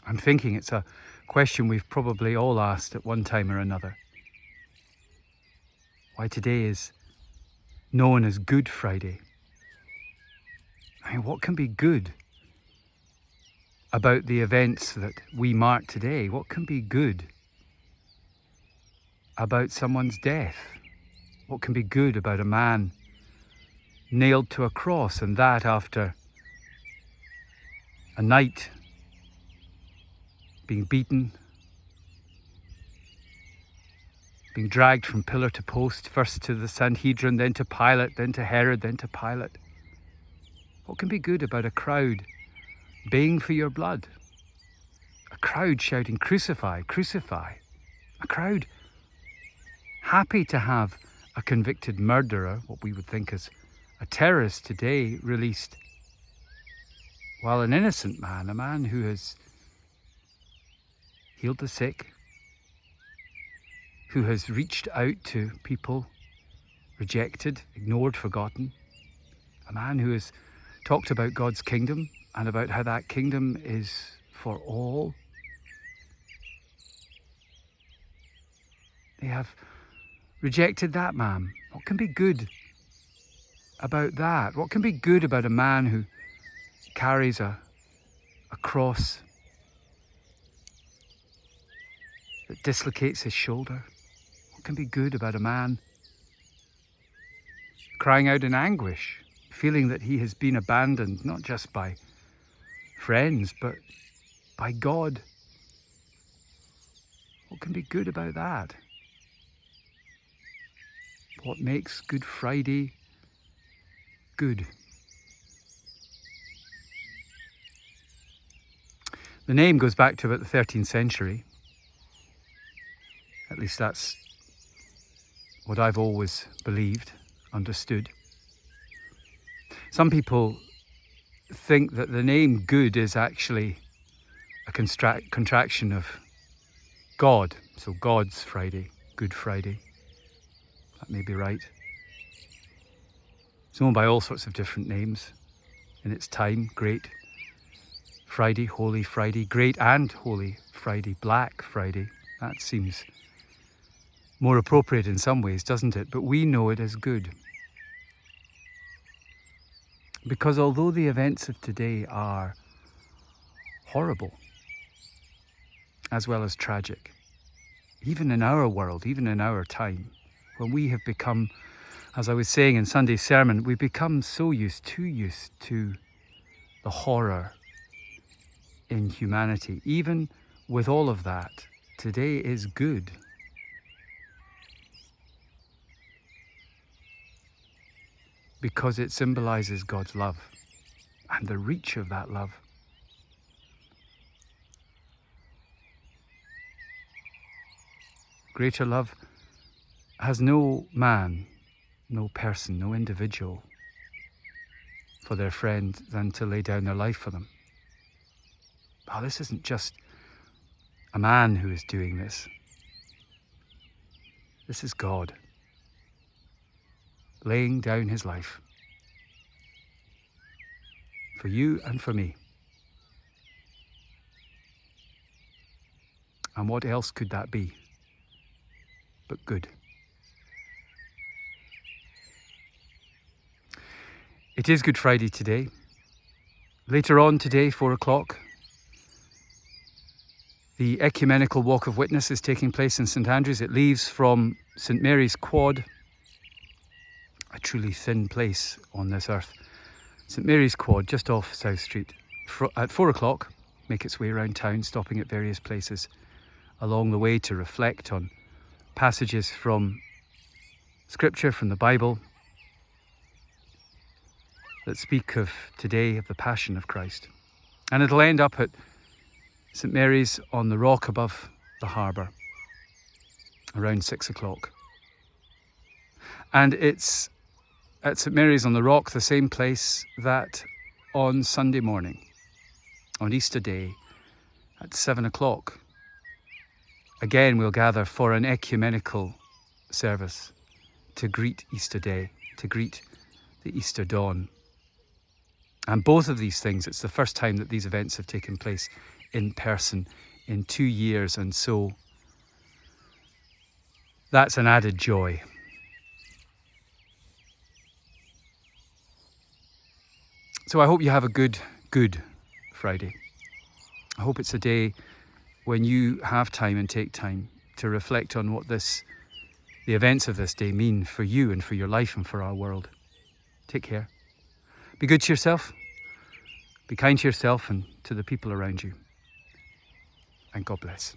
I'm thinking it's a question we've probably all asked at one time or another. Why today is known as Good Friday. I mean, what can be good about the events that we mark today? What can be good about someone's death? What can be good about a man nailed to a cross, and that after a night being beaten, being dragged from pillar to post, first to the Sanhedrin, then to Pilate, then to Herod, then to Pilate? What can be good about a crowd baying for your blood? A crowd shouting, "Crucify, crucify." A crowd happy to have a convicted murderer, what we would think as a terrorist today, released, while an innocent man, a man who has healed the sick, who has reached out to people rejected, ignored, forgotten, a man who has talked about God's kingdom and about how that kingdom is for all. They have rejected that man. What can be good about that? What can be good about a man who carries a cross that dislocates his shoulder? What can be good about a man crying out in anguish, feeling that he has been abandoned not just by friends but by God? What can be good about that? What makes Good Friday good? The name goes back to about the 13th century. At least that's what I've always believed, understood. Some people think that the name Good is actually a contraction of God. So God's Friday, Good Friday. That may be right. It's known by all sorts of different names in its time. Great Friday, Holy Friday, Great and Holy Friday, Black Friday. That seems more appropriate in some ways, doesn't it? But we know it as good. Because although the events of today are horrible, as well as tragic, even in our world, even in our time, when we have become, as I was saying in Sunday's sermon, we've become too used to the horror in humanity. Even with all of that, today is good. Because it symbolizes God's love and the reach of that love. Greater love has no man, no person, no individual for their friend than to lay down their life for them. Oh, this isn't just a man who is doing this. This is God laying down his life for you and for me. And what else could that be but good? It is Good Friday today. Later on today, 4 o'clock, the Ecumenical Walk of Witness is taking place in St Andrews. It leaves from St Mary's Quad, a truly thin place on this earth. St Mary's Quad, just off South Street. At 4 o'clock, make its way around town, stopping at various places along the way to reflect on passages from Scripture, from the Bible, that speak of today, of the Passion of Christ. And it'll end up at St Mary's on the rock above the harbour around 6 o'clock. And it's at St Mary's on the rock, the same place that on Sunday morning, on Easter Day, at 7 o'clock, again we'll gather for an ecumenical service to greet Easter Day, to greet the Easter dawn. And both of these things, it's the first time that these events have taken place in person in 2 years, and so that's an added joy. So I hope you have a good Friday. I hope it's a day when you have time and take time to reflect on what the events of this day mean for you and for your life and for our world. Take care. Be good to yourself. Be kind to yourself and to the people around you. And God bless.